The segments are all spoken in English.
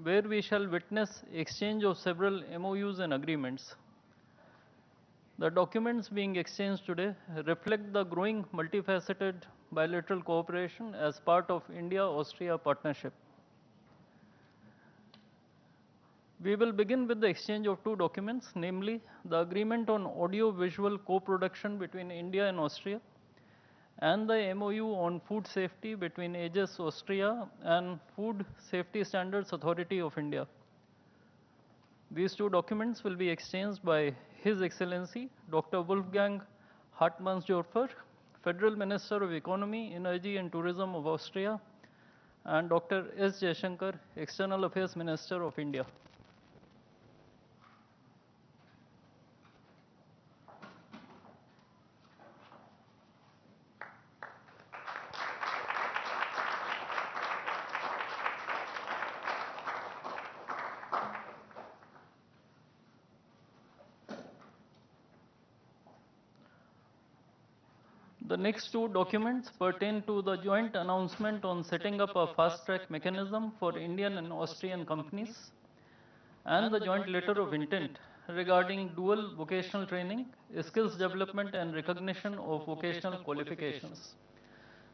where we shall witness exchange of several MOUs and agreements. The documents being exchanged today reflect the growing multifaceted bilateral cooperation as part of India-Austria partnership. We will begin with the exchange of two documents, namely the Agreement on Audio-Visual Co-Production between India and Austria and the MOU on Food Safety between Aegis Austria and Food Safety Standards Authority of India. These two documents will be exchanged by His Excellency Dr. Wolfgang Hartmannsdorfer, Federal Minister of Economy, Energy and Tourism of Austria, and Dr. S. Jaishankar, External Affairs Minister of India. The next two documents pertain to the joint announcement on setting up a fast-track mechanism for Indian and Austrian companies and the joint letter of intent regarding dual vocational training, skills development and recognition of vocational qualifications.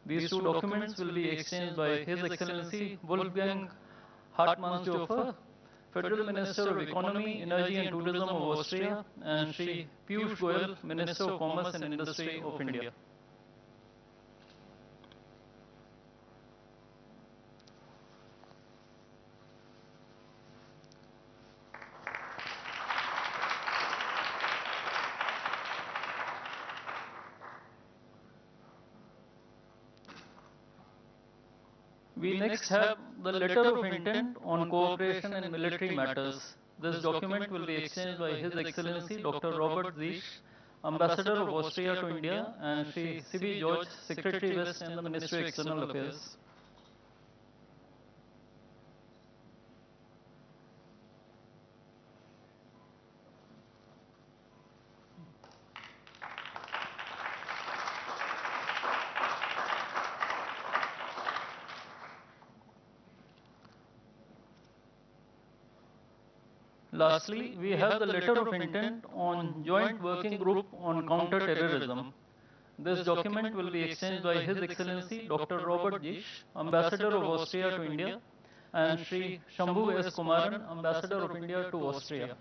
These two documents will be exchanged by His Excellency Wolfgang Hartmannsdorfer, Federal Minister of Economy, Energy and Tourism of Austria, and Shri Piyush Goyal, Minister of Commerce and Industry of India. We next have the letter of intent on cooperation in military matters. This document will be exchanged by His Excellency Dr. Robert Zisch, Ambassador of Austria to India, and Shri C.B. George, Secretary West in the Ministry of External Affairs. Lastly, we have the letter of intent on joint working group on counter-terrorism. This document will be exchanged by His Excellency Dr. Robert Zisch, Ambassador of Austria to India, and Shri Shambhu S. Kumaran, Ambassador of India to Austria.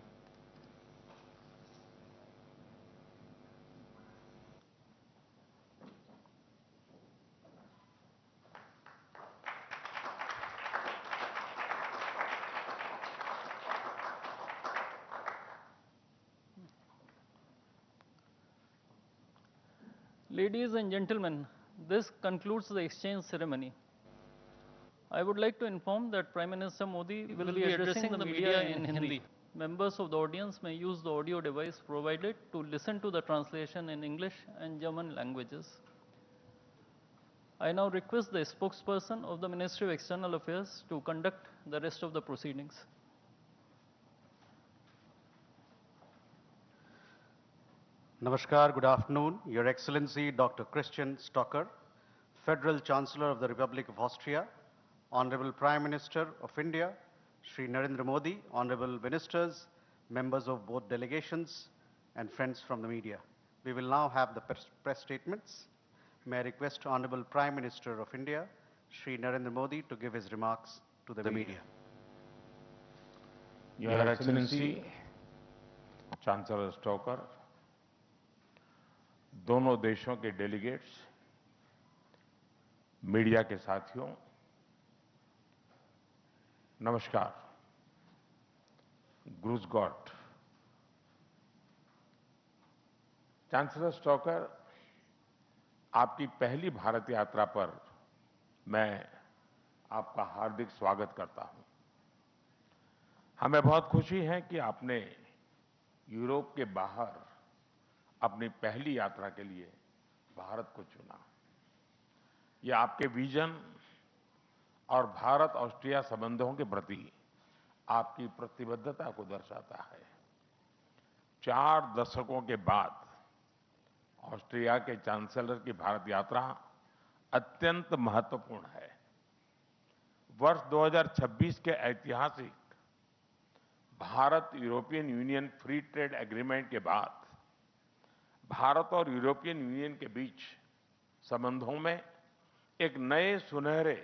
Ladies and gentlemen, this concludes the exchange ceremony. I would like to inform that Prime Minister Modi will be addressing the media in Hindi. Members of the audience may use the audio device provided to listen to the translation in English and German languages. I now request the spokesperson of the Ministry of External Affairs to conduct the rest of the proceedings. Namaskar, good afternoon. Your Excellency Dr. Christian Stocker, Federal Chancellor of the Republic of Austria, Honorable Prime Minister of India, Shri Narendra Modi, Honorable Ministers, members of both delegations, and friends from the media. We will now have the press statements. May I request Honorable Prime Minister of India, Shri Narendra Modi, to give his remarks to the media. Your Excellency, Chancellor Stocker, दोनों देशों के delegates, media के साथियों, नमस्कार। ग्रूज God. Chancellor stalker, आपकी पहली भारत यात्रा पर मैं आपका हार्दिक स्वागत करता हूं। हमें बहुत खुशी है कि आपने यूरोप के बाहर अपनी पहली यात्रा के लिए भारत को चुना। यह आपके विजन और भारत ऑस्ट्रिया संबंधों के प्रति आपकी प्रतिबद्धता को दर्शाता है। 4 दशकों के बाद ऑस्ट्रिया के चांसलर की भारत यात्रा अत्यंत महत्वपूर्ण है। वर्ष 2026 के ऐतिहासिक Bharat European union free trade agreement के बाद भारत और यूरोपियन यूनियन के बीच संबंधों में एक नए सुनहरे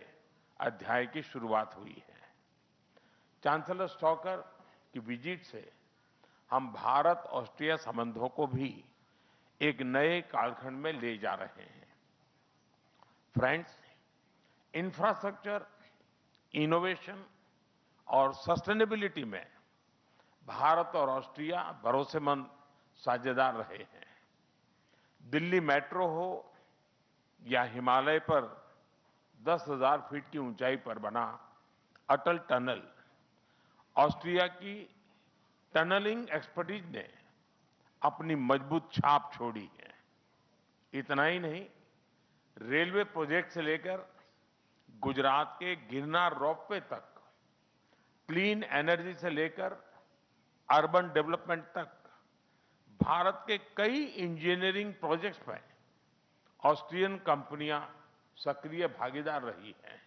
अध्याय की शुरुआत हुई है। चांसलर स्टॉकर की विजिट से हम भारत ऑस्ट्रिया संबंधों को भी एक नए कालखंड में ले जा रहे हैं। फ्रेंड्स, इंफ्रास्ट्रक्चर, इनोवेशन और सस्टेनेबिलिटी में भारत और ऑस्ट्रिया भरोसेमंद साझेदार रहे हैं। दिल्ली मेट्रो हो या हिमालय पर 10,000 फीट की ऊंचाई पर बना अटल टनल, ऑस्ट्रिया की टनलिंग एक्सपर्टीज ने अपनी मजबूत छाप छोड़ी है। इतना ही नहीं, रेलवे प्रोजेक्ट से लेकर गुजरात के गिरनार रोपवे तक, क्लीन एनर्जी से लेकर अर्बन डेवलपमेंट तक भारत के कई इंजीनियरिंग प्रोजेक्ट्स में ऑस्ट्रियन कंपनियां सक्रिय भागीदार रही हैं।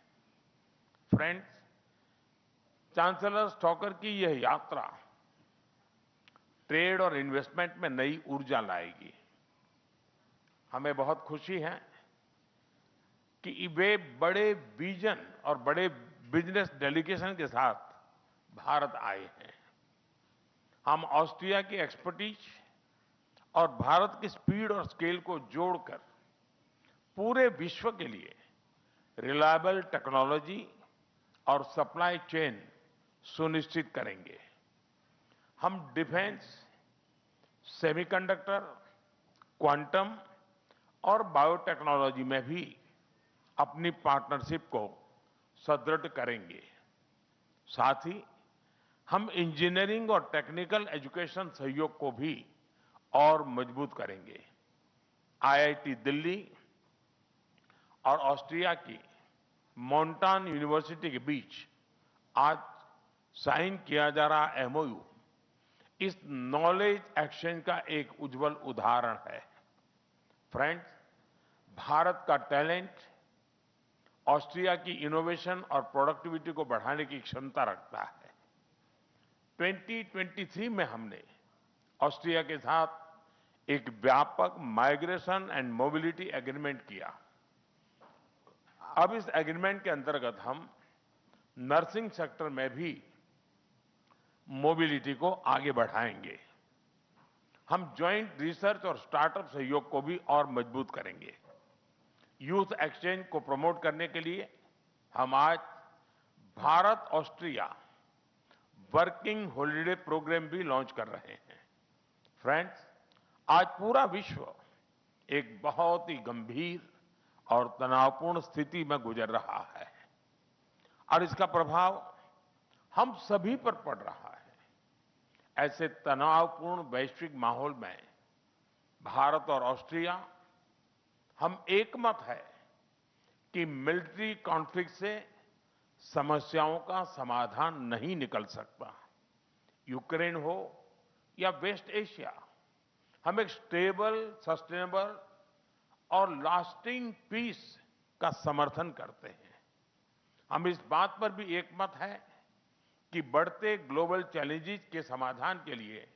फ्रेंड्स, चांसलर स्टॉकर की यह यात्रा ट्रेड और इन्वेस्टमेंट में नई ऊर्जा लाएगी। हमें बहुत खुशी है कि वे बड़े विजन और बड़े बिजनेस डेलीगेशन के साथ भारत आए हैं। हम ऑस्ट्रिया की एक्सपर्टीज और भारत की स्पीड और स्केल को जोड़कर पूरे विश्व के लिए रिलायबल टेक्नोलॉजी और सप्लाई चेन सुनिश्चित करेंगे। हम डिफेंस, सेमीकंडक्टर, क्वांटम और बायोटेक्नोलॉजी में भी अपनी पार्टनरशिप को सुदृढ़ करेंगे। साथ ही हम इंजीनियरिंग और टेक्निकल एजुकेशन सहयोग को भी और मजबूत करेंगे। आईआईटी दिल्ली और ऑस्ट्रिया की मोंटान यूनिवर्सिटी के बीच आज साइन किया जा रहा एमओयू इस नॉलेज एक्सचेंज का एक उज्जवल उदाहरण है। फ्रेंड्स, भारत का टैलेंट ऑस्ट्रिया की इनोवेशन और प्रोडक्टिविटी को बढ़ाने की क्षमता रखता है। 2023 में हमने ऑस्ट्रिया के साथ एक व्यापक माइग्रेशन एंड मोबिलिटी एग्रीमेंट किया। अब इस एग्रीमेंट के अंतर्गत हम नर्सिंग सेक्टर में भी मोबिलिटी को आगे बढ़ाएंगे। हम ज्वाइंट रिसर्च और स्टार्टअप सहयोग को भी और मजबूत करेंगे। यूथ एक्सचेंज को प्रमोट करने के लिए हम आज Bharat Austria working holiday program भी लॉन्च कर रहे हैं। फ्रेंड्स, आज पूरा विश्व एक बहुत ही गंभीर और तनावपूर्ण स्थिति में गुजर रहा है और इसका प्रभाव हम सभी पर पड़ रहा है। ऐसे तनावपूर्ण वैश्विक माहौल में भारत और ऑस्ट्रिया हम एकमत है कि मिलिट्री कॉन्फ्लिक्ट से समस्याओं का समाधान नहीं निकल सकता। यूक्रेन हो या वेस्ट एशिया, हम एक स्टेबल, सस्टेनेबल और लास्टिंग पीस का समर्थन करते हैं। हम इस बात पर भी एकमत है कि बढ़ते ग्लोबल चैलेंजेस के समाधान के लिए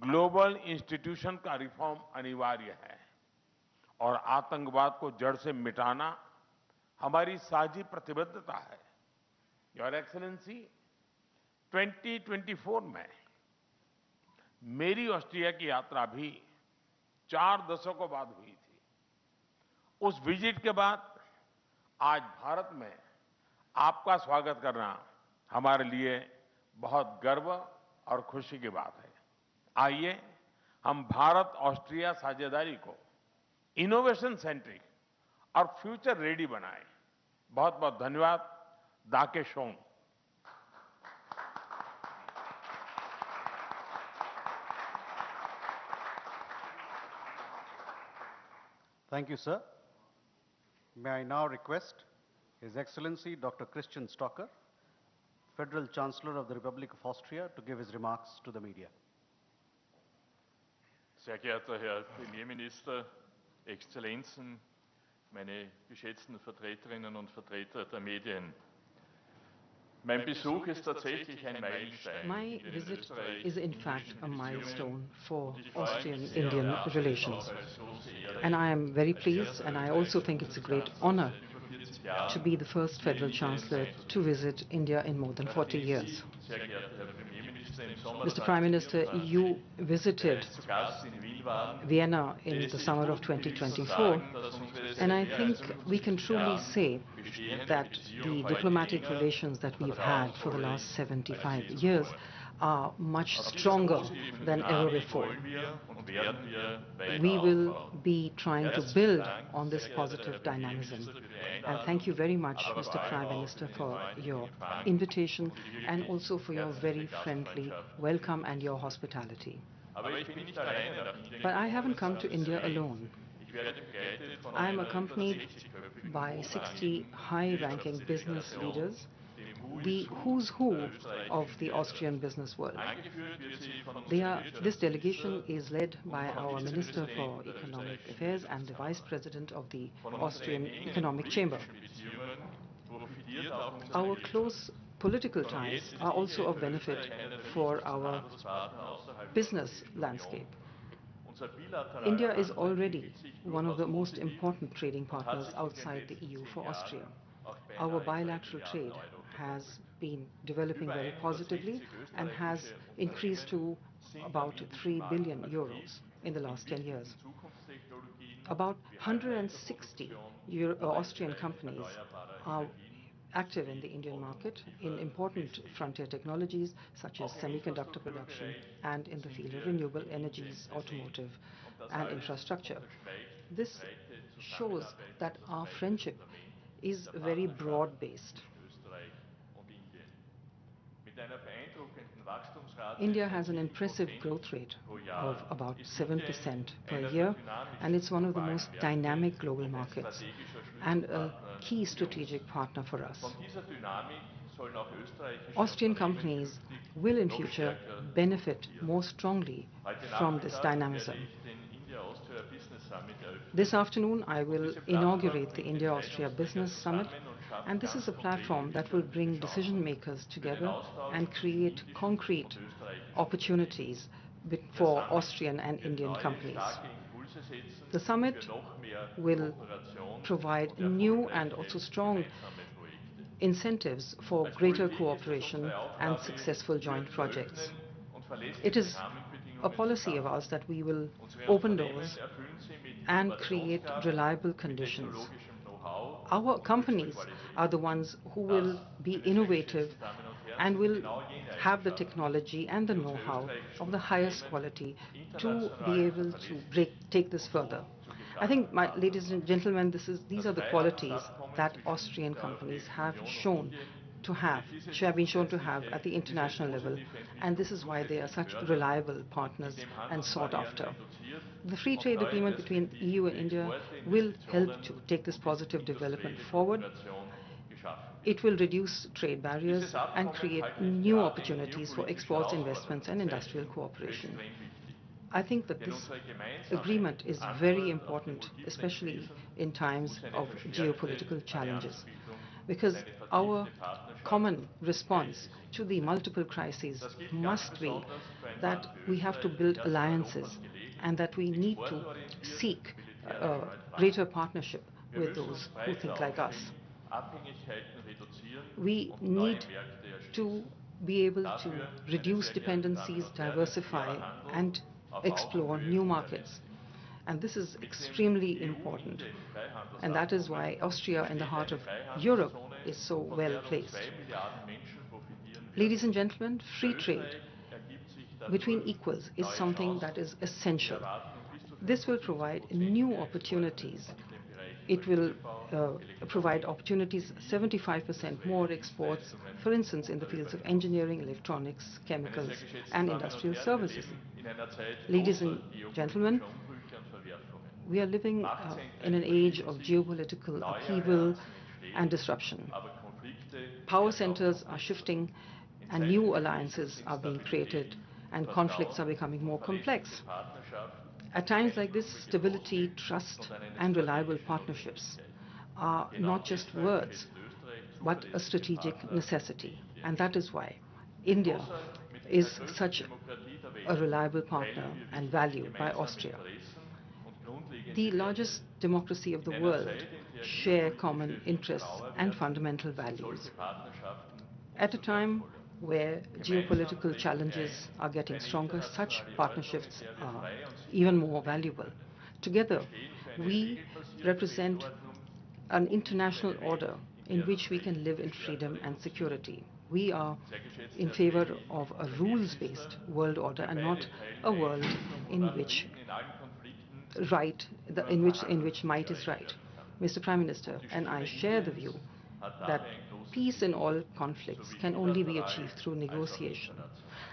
ग्लोबल इंस्टीट्यूशन का रिफॉर्म अनिवार्य है और आतंकवाद को जड़ से मिटाना हमारी साझी प्रतिबद्धता है। योर एक्सीलेंसी, 2024 में मेरी ऑस्ट्रिया की यात्रा भी 4 दशकों बाद हुई थी। उस विजिट के बाद आज भारत में आपका स्वागत करना हमारे लिए बहुत गर्व और खुशी की बात है। आइए हम भारत ऑस्ट्रिया साझेदारी को इनोवेशन सेंट्रिक और फ्यूचर रेडी बनाएं। बहुत बहुत धन्यवाद। दाके शोंग। Thank you, sir. May I now request His Excellency Dr. Christian Stocker, Federal Chancellor of the Republic of Austria, to give his remarks to the media. Sehr geehrter Herr Premierminister, Exzellenzen, meine geschätzten Vertreterinnen und Vertreter der Medien. Mein Besuch ist tatsächlich ein Meilenstein. My hier in visit Österreich is in zwischen fact a Beziehungen. milestone for Und ich freue mich sehr, Austrian-Indian ja, das relations. auch als große Ehre, And I am very als pleased, erster and I also österreichischer think it's a great Bundeskanzler honor seit über 40 to Jahren be the first hier Federal in Indien Chancellor sein zu to dürfen. visit India in more than 40 Nachdem years. Sie, sehr geehrter Herr Premierminister, im Sommer Mr. Prime Minister, 2024 you visited bereits zu Gast in Wien waren, Vienna in lässt the sich summer of guten Gewissens 2024, sagen, dass unsere and seit I mehr think als we can 75 truly Jahren say bestehende that Beziehung the heute diplomatic enger relations that und we've had for the vertrauensvoller last ist, 75 als je years zuvor. are much Auf dieser stronger positiven than ever Dynamik before. wollen wir und werden wir weiter We will aufbauen. be trying to Herzlichen build Dank, on this sehr geehrter Herr positive Premierminister, dynamism. für die And Einladung, thank you very much, aber Mr. vor allem Prime auch Minister, für den for freundlichen your Empfang invitation und die and wirklich also for your herzliche very friendly Gastfreundschaft. welcome and your hospitality. Aber ich bin nicht alleine nach Indien But I gekommen, haven't come to sondern India Sie. alone. Ich werde begleitet von I am einer über accompanied 60-köpfigen by 60 hochrangigen high-ranking business Wirtschaftsdelegation, leaders, dem the who's who of the Austrian business world. Angeführt wird sie von This delegation Wirtschaftsminister is led und by vom our Minister for Vizepräsidenten der Economic österreichischen Affairs and the Vice Wirtschaftskammer. President of the Von Austrian unseren engen Economic Chamber. politischen Beziehungen profitiert auch unsere Our Wirtschaft. close political Schon ties jetzt ist are also Indien of für benefit Österreich einer der for wichtigsten our Handelspartner außerhalb der business Europäischen landscape. Union. Unser bilateraler India is Handel already entwickelt sich one of the durchaus most positiv important trading und hat partners sich in den outside the letzten EU 10 for Jahren Austria. auf Our beinahe 3 bilateral Milliarden trade Euro has verdoppelt. been developing Über very positively 160 and has österreichische increased to sind am about indischen 3 Markt billion aktiv euros in the in last 10 years. wichtigen Zukunftstechnologien About wie 160 Halbleiterproduktion oder im Austrian Bereich companies erneuerbarer are Energien active in the sowie Indian market in kognitiver important Festlegung. frontier technologies such as Auch im semiconductor production Infrastrukturbereich and in the sind field of wir renewable in energies, Indien automotive präsent. Und das and alles infrastructure. unterstreicht die This breite shows Zusammenarbeit that und das our breite friendship Fundament is der very Partnerschaft broad-based. zwischen Österreich und Indien. Mit einer beeindruckenden Wachstumsrate India von has an 7% impressive growth rate pro Jahr of about ist 7% Indien per einer der year, and dynamischsten it's one of the globalen most Märkte dynamic global und ein markets strategischer and a Schlüsselpartner key für strategic uns. partner for us. Von dieser Dynamik sollen auch österreichische Austrian Unternehmen companies künftig will in noch future stärker benefit profitieren. more strongly Heute from this Nachmittag dynamism. werde ich den India-Austria Business Summit eröffnen. This afternoon, I Und will diese Plattform inaugurate the bringt India-Austria Entscheidungsträger Business Summit, zusammen und schafft and this ganz is a konkrete platform that will bring wirtschaftliche decision Chancen makers für den together Austausch and zwischen create indischen concrete und österreichischen opportunities Der for Summit Austrian and wird Indian neue, companies. starke Impulse setzen The summit für noch mehr will Kooperation provide und new and erfolgreiche also strong gemeinsame Projekte. incentives for Als greater Politik ist es cooperation unsere and Aufgabe, successful joint Türen zu projects. öffnen und It verlässliche is a Rahmenbedingungen zu policy of schaffen. ours that we will Unsere open Unternehmen doors erfüllen sie mit and create Innovationskraft, reliable mit conditions. technologischem Know-how Our und companies höchster are Qualität. the ones who Das, will be meine sehr innovative geschätzten Damen und Herren, and sind will genau jene have the Eigenschaften, technology and the die unsere know-how österreichischen of the highest Unternehmen quality to international be able to verlässlich take this und so further. zu I think, gefragten my Partnern ladies and macht. gentlemen, these Das are the qualities Freihandelsabkommen that zwischen Austrian der companies Europäischen have Union und shown Indien to have, wird diese have been shown to have zusätzliche, at the diese international level, positive and this is Entwicklung why they are zusätzlich such fördern, reliable partners indem and sought Handelsbarrieren after. reduziert The free und trade neue agreement between the Perspektiven EU für and India Exporte, will help Investitionen to take this und positive development industrielle forward. Kooperation geschaffen wird. It will reduce trade barriers Dieses and Abkommen create halte ich new gerade in opportunities for geopolitischen exports, investments, and Herausforderungszeiten industrial für cooperation. extrem wichtig. I think that Denn this unsere gemeinsame agreement is Antwort very auf die important, multiplen especially Krisen in times muss eine of verstärkte geopolitical challenges, Allianzbildung und because eine vertiefte our Partnerschaft common im response Geiste to sind. the multiple crises Das gilt ganz must be besonders für ein that Land wie we have to Österreich, build im Herzen alliances Europas gelegen, and that we need to exportorientiert, seek militärisch neutral. greater partnership Wir with müssen those uns who breiter think like us. aufstellen, Abhängigkeiten reduzieren We und neue need Märkte to erschließen. be able to Dafür, meine reduce sehr geehrten Damen dependencies, und Herren, ist diversify, fairer Handel and auf explore Augenhöhe new markets. unerlässlich. And this is Mit dem extremely important. And that is why Austria, in the heart of Europe, is so well placed. Ladies and gentlemen, free trade between equals is something that is essential. This will provide new opportunities. It will provide opportunities, 75% more exports, for instance, in the fields of engineering, electronics, chemicals, and industrial services. Ladies and gentlemen, we are living in an age of geopolitical upheaval and disruption. Power centers are shifting and new alliances are being created and conflicts are becoming more complex. At times like this, stability, trust, and reliable partnerships are not just words, but a strategic necessity. And that is why India is such a reliable partner and valued by Austria. The largest democracy of the world share common interests and fundamental values. At a time where geopolitical challenges are getting stronger, such partnerships are even more valuable. Together, we represent an international order in which we can live in freedom and security. We are in favor of a rules-based world order and not a world in which might is right. Mr. Prime Minister and I share the view that peace in all conflicts can only be achieved through negotiation.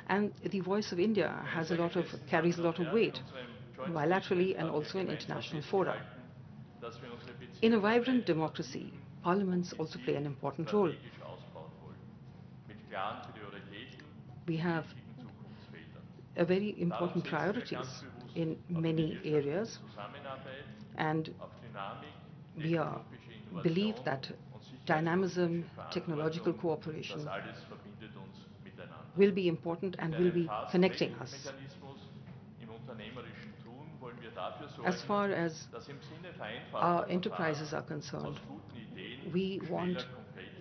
And the voice of India carries a lot of weight, bilaterally and also in international fora. In a vibrant democracy, parliaments also play an important role. We have very important priorities in many areas, and we believe that dynamism, technological cooperation will be important and will be connecting us. As far as our enterprises are concerned, we want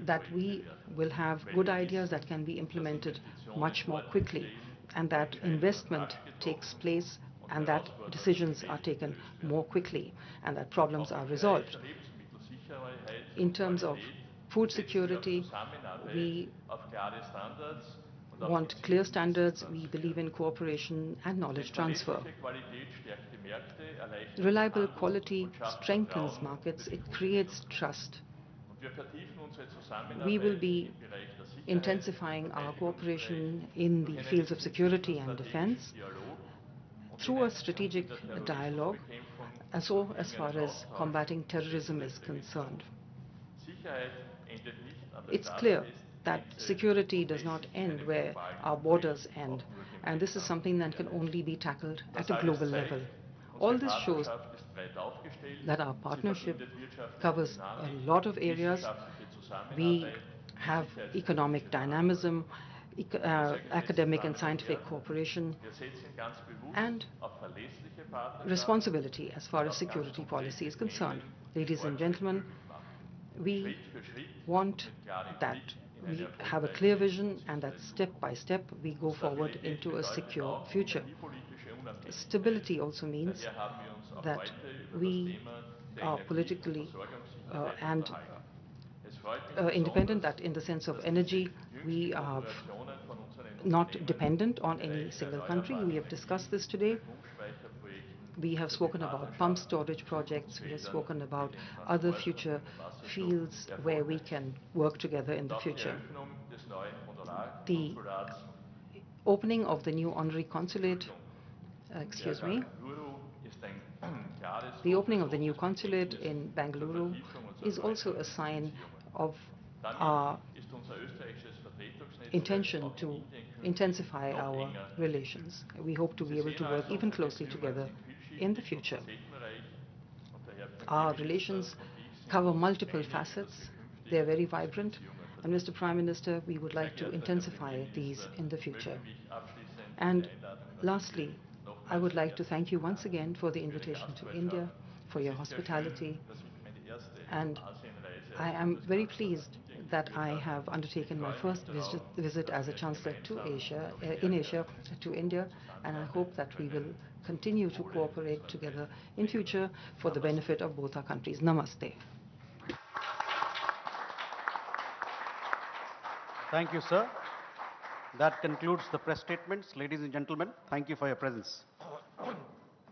that we will have good ideas that can be implemented much more quickly, and that investment takes place and that decisions are taken more quickly and that problems are resolved. In terms of food security, we want clear standards, we believe in cooperation and knowledge transfer. Reliable quality strengthens markets, it creates trust. We will be intensifying our cooperation in the fields of security and defense through a strategic dialogue, as far as combating terrorism is concerned. It's clear that security does not end where our borders end, and this is something that can only be tackled at a global level. All this shows that our partnership covers a lot of areas. We have economic dynamism, academic and scientific cooperation, and responsibility as far as security policy is concerned. Ladies and gentlemen, we want that we have a clear vision and that step by step we go forward into a secure future. Stability also means that we are politically and independent, that in the sense of energy we are not dependent on any single country. We have discussed this today. We have spoken about pump storage projects, we have spoken about other future fields where we can work together in the future. The opening of the new honorary consulate, the opening of the new consulate in Bangalore is also a sign of our intention to intensify our relations. We hope to be able to work even closely together in the future. Our relations cover multiple facets. They are very vibrant, and Mr. Prime Minister, we would like to intensify these in the future. And lastly, I would like to thank you once again for the invitation to India, for your hospitality, and I am very pleased that I have undertaken my first visit as a Chancellor to Asia, to India, and I hope that we will continue to cooperate together in future for the benefit of both our countries. Namaste. Thank you, sir. That concludes the press statements. Ladies and gentlemen, thank you for your presence.